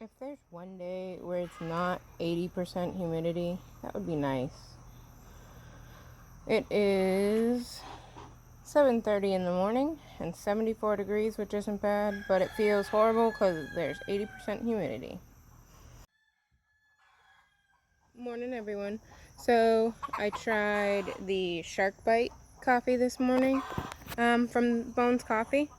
If there's one day where it's not 80% humidity, that would be nice. It is 7:30 in the morning and 74 degrees, which isn't bad, but it feels horrible because there's 80% humidity. Morning, everyone. So I tried the Shark Bite coffee this morning from Bones Coffee,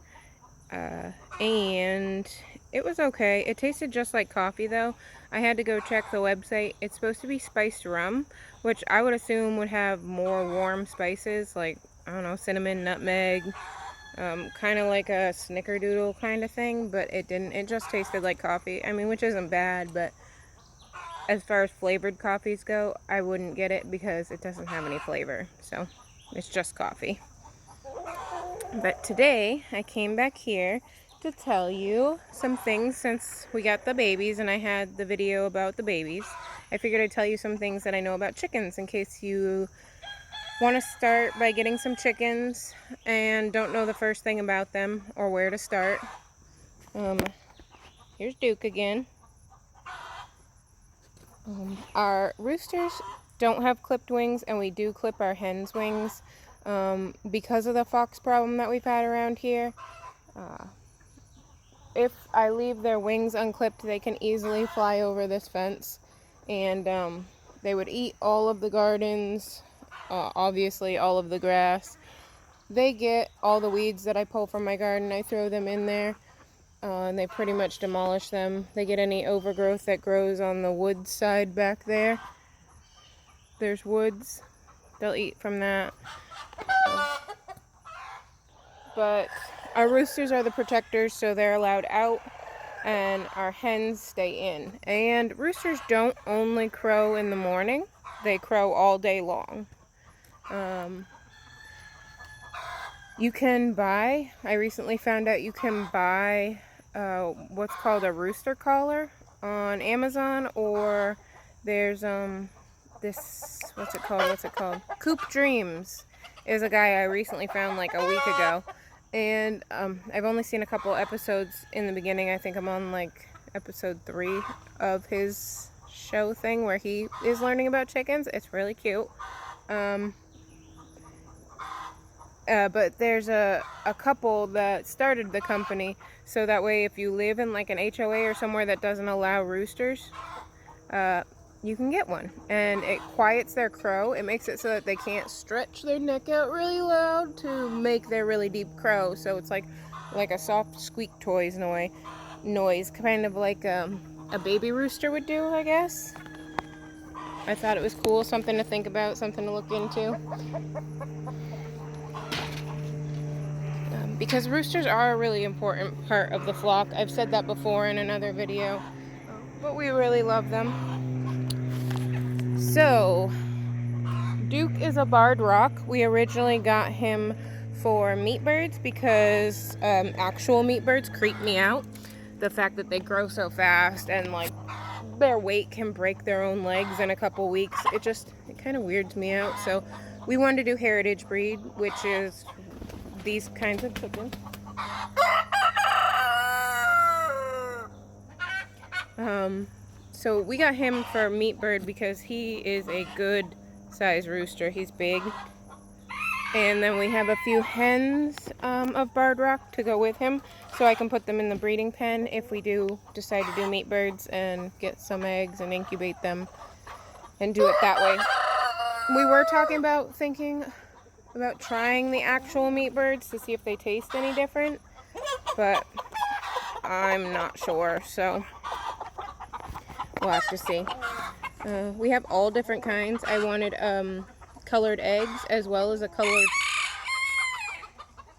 and it was okay. It tasted just like coffee, though. I had to go check the website. It's supposed to be spiced rum, which I would assume would have more warm spices, like, I don't know, cinnamon, nutmeg, kind of like a snickerdoodle kind of thing, but it didn't. It just tasted like coffee. I mean, which isn't bad, but as far as flavored coffees go, I wouldn't get it because it doesn't have any flavor. So it's just coffee. But today I came back here to tell you some things since we got the babies and I had the video about the babies. I figured I'd tell you some things that I know about chickens in case you want to start by getting some chickens and don't know the first thing about them or where to start. Here's Duke again. Our roosters don't have clipped wings, and we do clip our hens' wings because of the fox problem that we've had around here. If I leave their wings unclipped, they can easily fly over this fence, and they would eat all of the gardens, obviously all of the grass. They get all the weeds that I pull from my garden. I throw them in there, and they pretty much demolish them. They get any overgrowth that grows on the wood side back there. There's woods. They'll eat from that. But our roosters are the protectors, so they're allowed out, and our hens stay in. And roosters don't only crow in the morning. They crow all day long. You can buy, I recently found out you can buy what's called a Rooster Collar on Amazon, or there's what's it called? Coop Dreams is a guy I recently found like a week ago, and I've only seen a couple episodes in the beginning. I think I'm on like episode 3 of his show thing where he is learning about chickens. It's really cute. But there's a couple that started the company, so that way if you live in like an HOA or somewhere that doesn't allow roosters, you can get one. And it quiets their crow. It makes it so that they can't stretch their neck out really loud to make their really deep crow. So it's like a soft squeak noise, kind of like a baby rooster would do, I guess. I thought it was cool, something to think about, something to look into. Because roosters are a really important part of the flock. I've said that before in another video, but we really love them. So, Duke is a barred rock. We originally got him for meat birds because actual meat birds creep me out. The fact that they grow so fast and like their weight can break their own legs in a couple weeks, it kind of weirds me out. So we wanted to do heritage breed, which is these kinds of chickens. So we got him for meat bird because he is a good size rooster. He's big. And then we have a few hens of barred rock to go with him, so I can put them in the breeding pen if we do decide to do meat birds and get some eggs and incubate them and do it that way. We were thinking about trying the actual meat birds to see if they taste any different, but I'm not sure, so we'll have to see. We have all different kinds. I wanted colored eggs as well as a colored...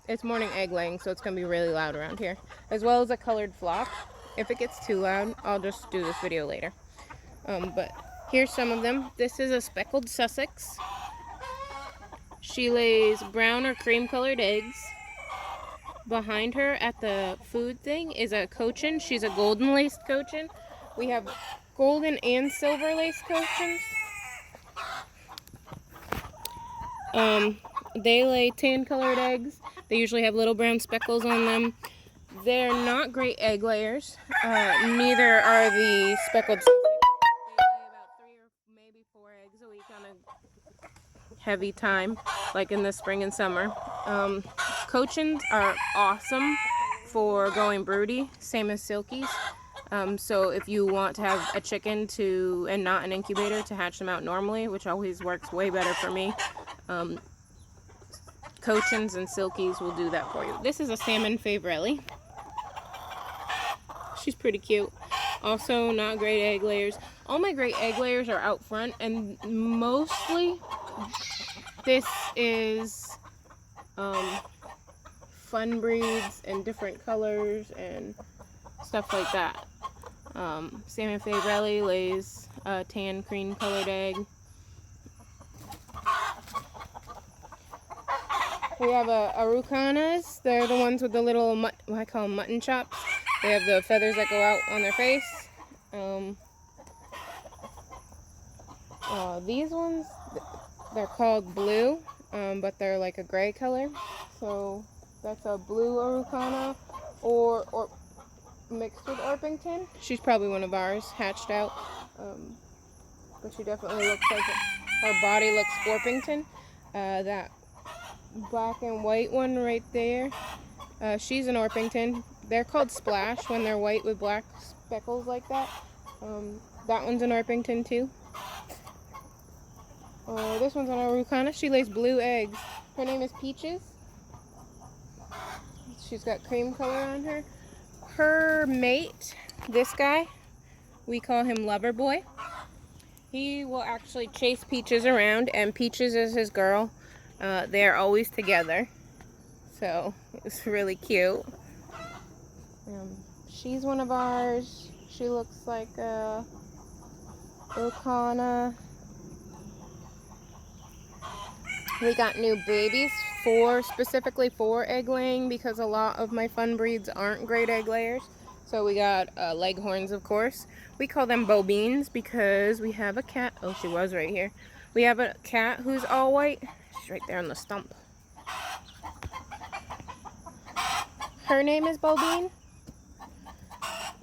It's morning egg laying, so it's going to be really loud around here. As well as a colored flock. If it gets too loud, I'll just do this video later. But here's some of them. This is a speckled Sussex. She lays brown or cream colored eggs. Behind her at the food thing is a cochin. She's a golden laced cochin. We have golden and silver laced cochins. They lay tan colored eggs. They usually have little brown speckles on them. They're not great egg layers. Neither are the speckled sausage. They lay about 3 or maybe 4 eggs a week on a heavy time, like in the spring and summer. Cochins are awesome for going broody, same as silkies. So if you want to have a chicken and not an incubator to hatch them out normally, which always works way better for me, Cochins and silkies will do that for you. This is a salmon favorelli. She's pretty cute. Also not great egg layers. All my great egg layers are out front, and mostly this is fun breeds and different colors and stuff like that. Salmon favorelli lays a tan cream colored egg. We have Araucanas. They're the ones with the little, I call them mutton chops. They have the feathers that go out on their face. These ones, they're called blue, but they're like a gray color. So that's a blue Araucana or mixed with Orpington. She's probably one of ours, hatched out. But she definitely looks like her body looks Orpington. That black and white one right there, she's an Orpington. They're called splash when they're white with black speckles like that. That one's an Orpington too. This one's an Araucana. She lays blue eggs. Her name is Peaches. She's got cream color on her. Her mate, this guy, we call him Lover Boy. He will actually chase Peaches around, and Peaches is his girl. They're always together, so it's really cute. She's one of ours. She looks like a Araucana. We got new babies, specifically for egg laying, because a lot of my fun breeds aren't great egg layers. So we got leghorns, of course. We call them bobines because we have a cat. Oh, she was right here. We have a cat who's all white. She's right there on the stump. Her name is Bobine.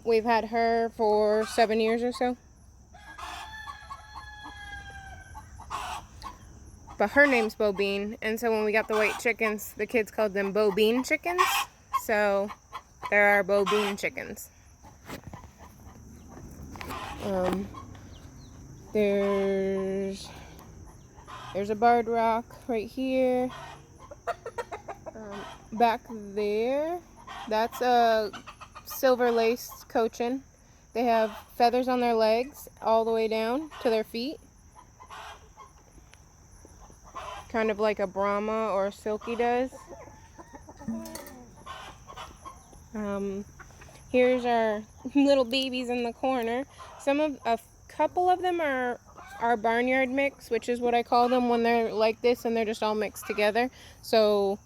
We've had her for 7 years or so. But her name's Bobine, and so when we got the white chickens, the kids called them Bobine chickens. So there are Bobine chickens. There's a barred rock right here. Back there, that's a silver laced cochin. They have feathers on their legs all the way down to their feet. Kind of like a Brahma or a Silky does. Here's our little babies in the corner. A couple of them are our barnyard mix, which is what I call them when they're like this and they're just all mixed together. So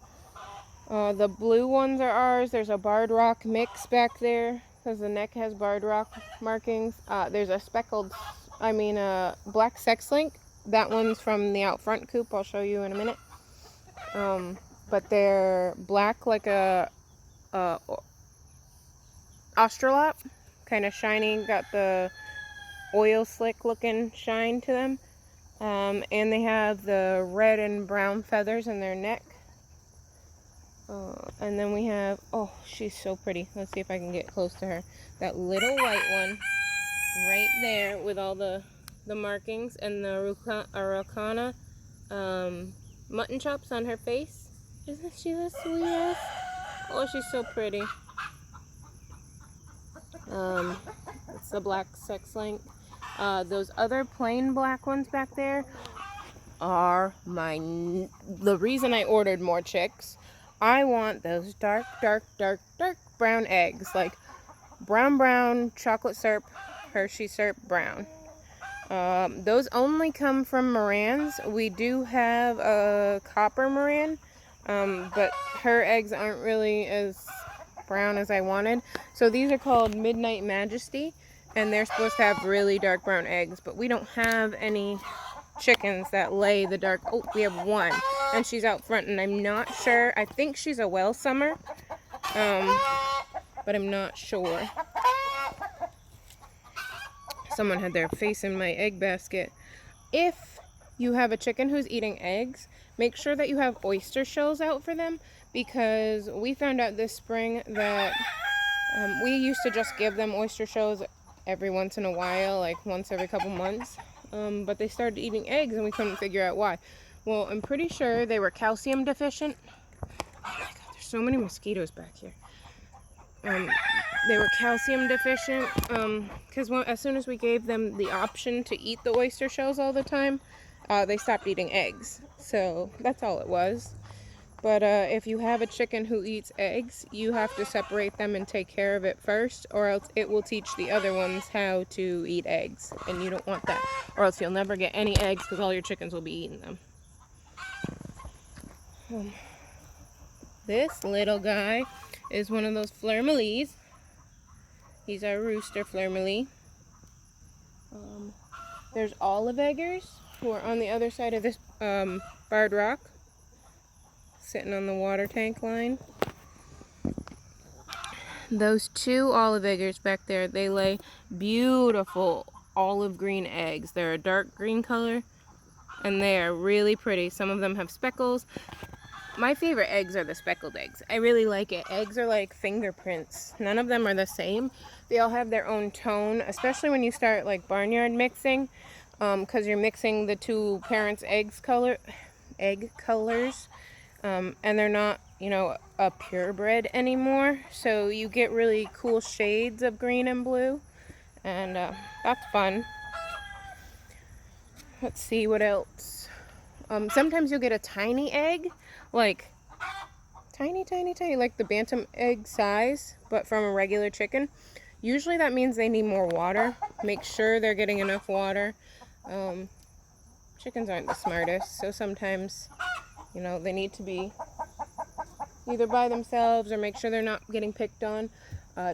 the blue ones are ours. There's a barred rock mix back there because the neck has barred rock markings. There's a black sex link. That one's from the out front coop. I'll show you in a minute. But they're black like a Australorp, kind of shiny, got the oil slick looking shine to them. And they have the red and brown feathers in their neck. And then we have, oh, she's so pretty. Let's see if I can get close to her. That little white one right there with all the markings, and the Araucana mutton chops on her face. Isn't she the sweetest? Oh, she's so pretty. It's the black sex link. Those other plain black ones back there are the reason I ordered more chicks. I want those dark brown eggs, like brown chocolate syrup, Hershey syrup brown. Those only come from Morans. We do have a copper Moran, but her eggs aren't really as brown as I wanted. So these are called Midnight Majesty, and they're supposed to have really dark brown eggs, but we don't have any chickens that lay the dark. Oh, we have one, and she's out front, and I'm not sure. I think she's a well summer. but I'm not sure. Someone had their face in my egg basket. If you have a chicken who's eating eggs, make sure that you have oyster shells out for them, because we found out this spring that we used to just give them oyster shells every once in a while, like once every couple months, but they started eating eggs and we couldn't figure out why. Well, I'm pretty sure they were calcium deficient. Oh my god, there's so many mosquitoes back here. They were calcium deficient because as soon as we gave them the option to eat the oyster shells all the time, they stopped eating eggs. So that's all it was. But if you have a chicken who eats eggs, you have to separate them and take care of it first, or else it will teach the other ones how to eat eggs, and you don't want that, or else you'll never get any eggs because all your chickens will be eating them. This little guy is one of those fleur-de-lis. He's our rooster fleur-de-lis. There's olive eggers who are on the other side of this barred rock, sitting on the water tank line. Those two olive eggers back there, they lay beautiful olive green eggs. They're a dark green color and they are really pretty. Some of them have speckles. My favorite eggs are the speckled eggs. I really like it. Eggs are like fingerprints. None of them are the same. They all have their own tone, especially when you start like barnyard mixing, because you're mixing the two parents' egg colors, and they're not, you know, a purebred anymore. So you get really cool shades of green and blue, and that's fun. Let's see what else. Sometimes you'll get a tiny egg, like tiny, like the bantam egg size, but from a regular chicken. Usually that means they need more water. Make sure they're getting enough water. Chickens aren't the smartest, so sometimes, you know, they need to be either by themselves or make sure they're not getting picked on.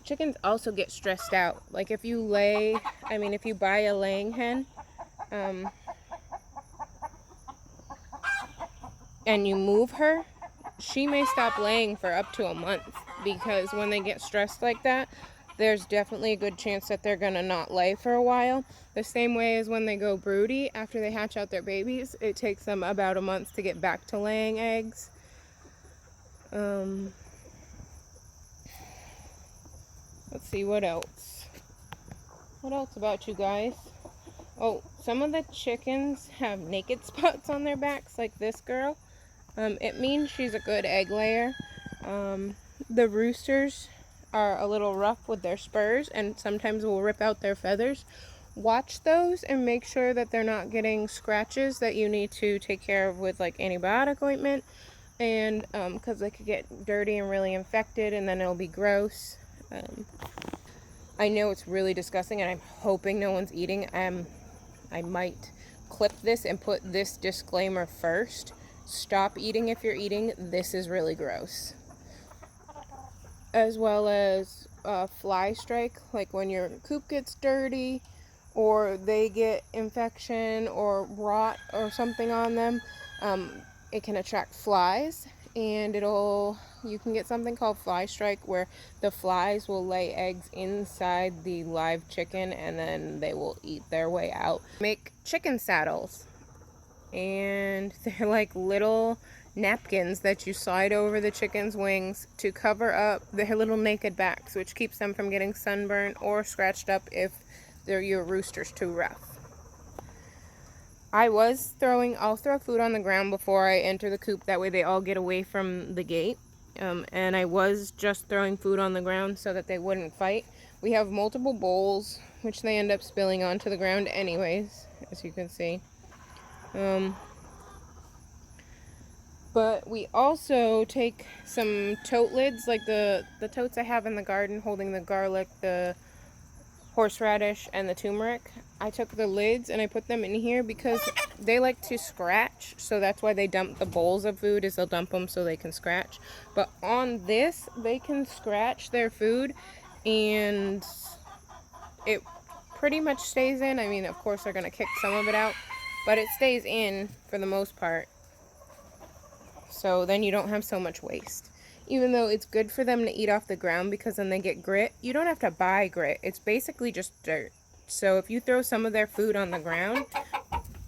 Chickens also get stressed out. Like if you buy a laying hen, and you move her, she may stop laying for up to a month, because when they get stressed like that, there's definitely a good chance that they're gonna not lay for a while. The same way as when they go broody, after they hatch out their babies, it takes them about a month to get back to laying eggs. Let's see, what else? What else about you guys? Oh, some of the chickens have naked spots on their backs, like this girl. It means she's a good egg layer. The roosters are a little rough with their spurs and sometimes will rip out their feathers. Watch those and make sure that they're not getting scratches that you need to take care of with like antibiotic ointment, and because they could get dirty and really infected and then it'll be gross. I know it's really disgusting and I'm hoping no one's eating. I might clip this and put this disclaimer first. Stop eating if you're eating. This is really gross. As well as fly strike, like when your coop gets dirty or they get infection or rot or something on them, it can attract flies, and you can get something called fly strike, where the flies will lay eggs inside the live chicken and then they will eat their way out. Make chicken saddles, and they're like little napkins that you slide over the chicken's wings to cover up their little naked backs, which keeps them from getting sunburned or scratched up if your rooster's too rough. I'll throw food on the ground before I enter the coop, that way they all get away from the gate. And I was just throwing food on the ground so that they wouldn't fight. We have multiple bowls, which they end up spilling onto the ground anyways, as you can see. But we also take some tote lids, like the totes I have in the garden holding the garlic, the horseradish, and the turmeric. I took the lids and I put them in here because they like to scratch, so that's why they dump the bowls of food, is they'll dump them so they can scratch. But on this, they can scratch their food and it pretty much stays in. I mean, of course they're going to kick some of it out, but it stays in for the most part. So then you don't have so much waste. even though it's good for them to eat off the ground because then they get grit. You don't have to buy grit. It's basically just dirt. So if you throw some of their food on the ground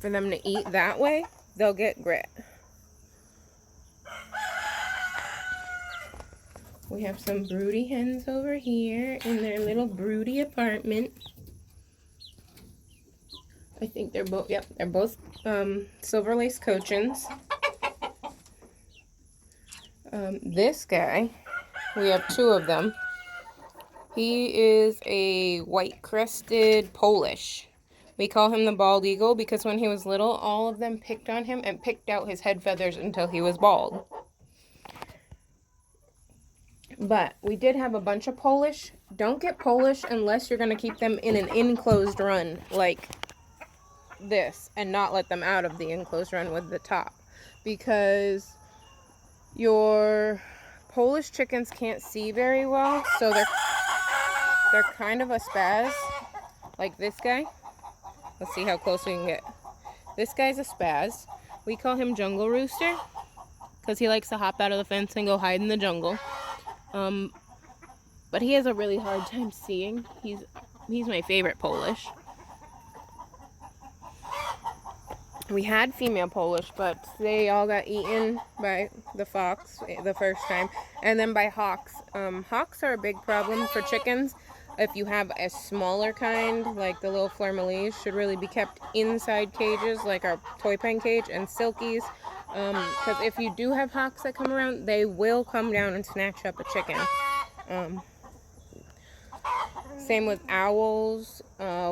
for them to eat that way, they'll get grit. We have some broody hens over here in their little broody apartment. I think they're both, yep, they're both silver lace cochins. This guy, we have two of them. He is a white-crested Polish. We call him the bald eagle because when he was little, all of them picked on him and picked out his head feathers until he was bald. But we did have a bunch of Polish. Don't get Polish unless you're going to keep them in an enclosed run like this and not let them out of the enclosed run with the top, because your Polish chickens can't see very well, so they're kind of a spaz, like this guy. Let's see how close we can get. This guy's a spaz. We call him Jungle Rooster because he likes to hop out of the fence and go hide in the jungle. But he has a really hard time seeing. He's my favorite Polish. We had female Polish, but they all got eaten by the fox the first time, and then by hawks. Hawks are a big problem for chickens. If you have a smaller kind, like the little fleur-de-lis, should really be kept inside cages, like our toy pen cage, and silkies. Because if you do have hawks that come around, they will come down and snatch up a chicken. Same with owls,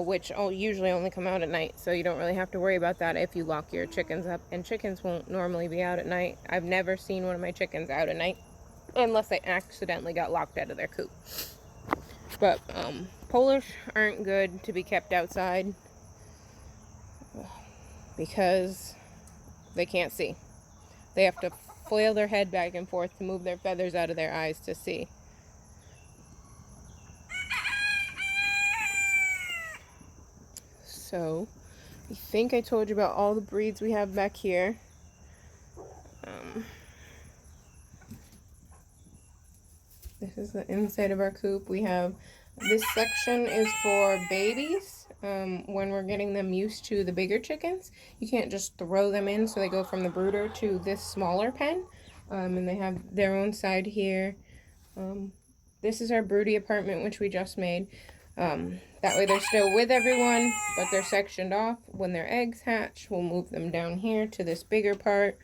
which usually only come out at night, so you don't really have to worry about that if you lock your chickens up. And chickens won't normally be out at night. I've never seen one of my chickens out at night, unless they accidentally got locked out of their coop. But Polish aren't good to be kept outside because they can't see. They have to flail their head back and forth to move their feathers out of their eyes to see. So, I think I told you about all the breeds we have back here. This is the inside of our coop. We have, this section is for babies. When we're getting them used to the bigger chickens, you can't just throw them in, so they go from the brooder to this smaller pen. And they have their own side here. This is our broody apartment, which we just made. That way they're still with everyone, but they're sectioned off. When their eggs hatch, we'll move them down here to this bigger part,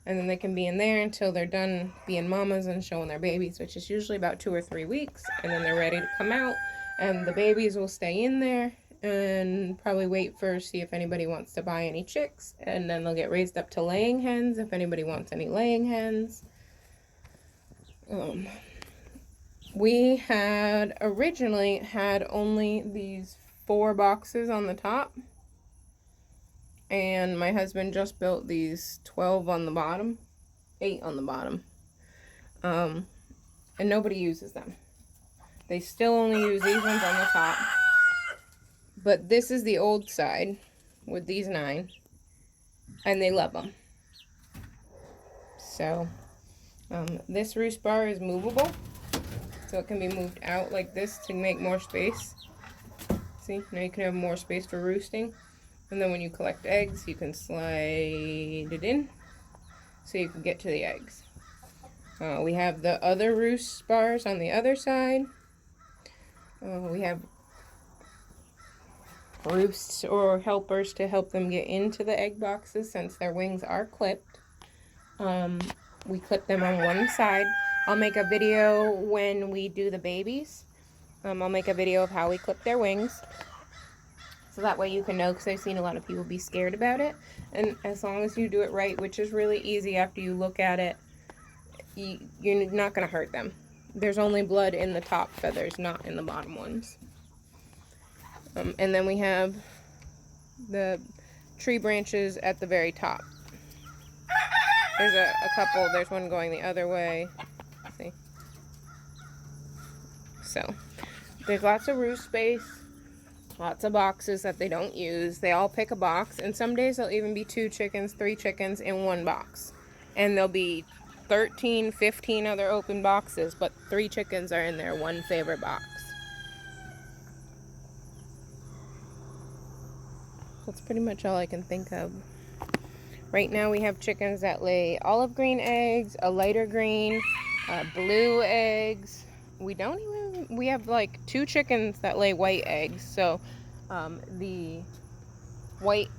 and then they can be in there until they're done being mamas and showing their babies, which is usually about 2 or 3 weeks, and then they're ready to come out, and the babies will stay in there and probably wait for, see if anybody wants to buy any chicks, and then they'll get raised up to laying hens if anybody wants any laying hens. We had originally had only these 4 boxes on the top, and my husband just built these 12 on the bottom, 8 on the bottom, and nobody uses them. They still only use these ones on the top, but this is the old side with these 9, and they love them. So this roost bar is movable, so it can be moved out like this to make more space. See, now you can have more space for roosting. And then when you collect eggs, you can slide it in so you can get to the eggs. We have the other roost bars on the other side. We have roosts or helpers to help them get into the egg boxes since their wings are clipped. We clip them on one side. I'll make a video when we do the babies. I'll make a video of how we clip their wings. So that way you can know, because I've seen a lot of people be scared about it. And as long as you do it right, which is really easy after you look at it, you're not going to hurt them. There's only blood in the top feathers, not in the bottom ones. And then we have the tree branches at the very top. There's a couple, there's one going the other way. See? So, there's lots of roost space, lots of boxes that they don't use. They all pick a box, and some days there'll even be 2 chickens, 3 chickens in one box. And they'll be 13, 15 other open boxes, but 3 chickens are in there, 1 favorite box. That's pretty much all I can think of. Right now we have chickens that lay olive green eggs, a lighter green, blue eggs. We have like 2 chickens that lay white eggs. So the white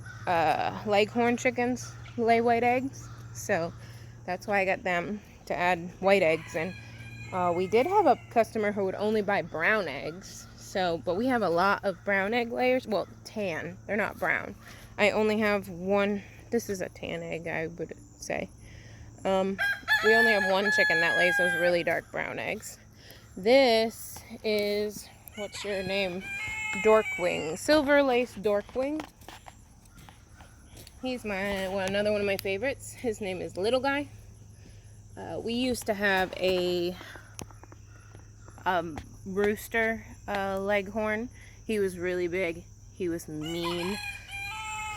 leghorn chickens lay white eggs. So that's why I got them to add white eggs in. We did have a customer who would only buy brown eggs. But we have a lot of brown egg layers. Well, tan. They're not brown. I only have one. This is a tan egg, I would say. We only have 1 chicken that lays those really dark brown eggs. This is, what's your name? Dorkwing. Silver lace Dorkwing. He's another one of my favorites. His name is Little Guy. We used to have a rooster leghorn. He was really big. He was mean.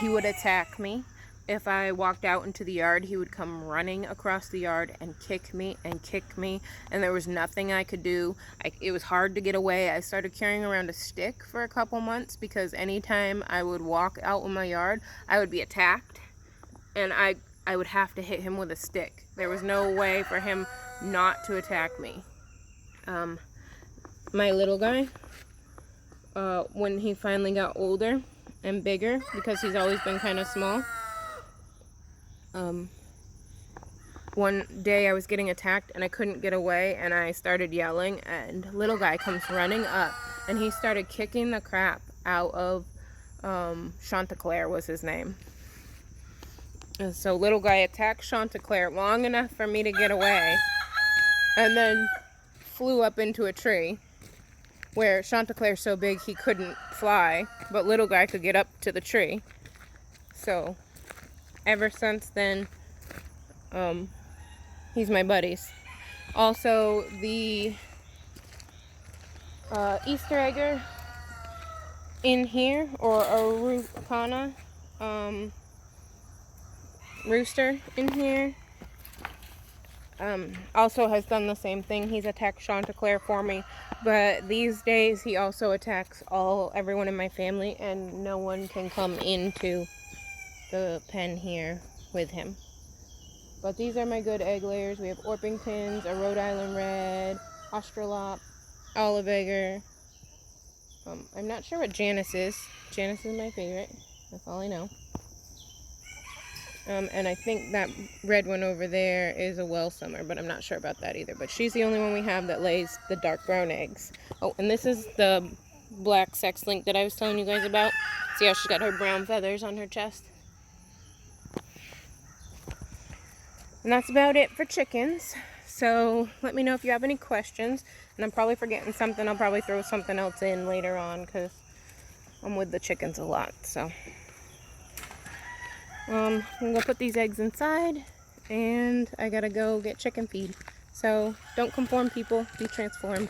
He would attack me. If I walked out into the yard, he would come running across the yard and kick me, and there was nothing I could do. It was hard to get away. I started carrying around a stick for a couple months because anytime I would walk out in my yard, I would be attacked, and I would have to hit him with a stick. There was no way for him not to attack me. My little guy, when he finally got older and bigger, because he's always been kind of small, one day I was getting attacked and I couldn't get away, and I started yelling, and Little Guy comes running up and he started kicking the crap out of Chanticleer was his name. And so Little Guy attacked Chanticleer long enough for me to get away, and then flew up into a tree where Chanticleer's so big he couldn't fly, but Little Guy could get up to the tree. So ever since then, he's my buddies. Also, the Easter egger in here, or Araucana rooster in here, also has done the same thing. He's attacked Chanticleer for me, but these days he also attacks everyone in my family, and no one can come into the pen here with him. But these are my good egg layers. We have Orpingtons, a Rhode Island Red, Australorp, Olive Egger. I'm not sure what Janice is. Janice is my favorite. That's all I know. And I think that red one over there is a Well Summer, but I'm not sure about that either. But she's the only one we have that lays the dark brown eggs. Oh, and this is the black sex link that I was telling you guys about. See how she's got her brown feathers on her chest? And that's about it for chickens. So let me know if you have any questions. And I'm probably forgetting something. I'll probably throw something else in later on because I'm with the chickens a lot. So I'm going to put these eggs inside, and I got to go get chicken feed. So don't conform, people. Be transformed.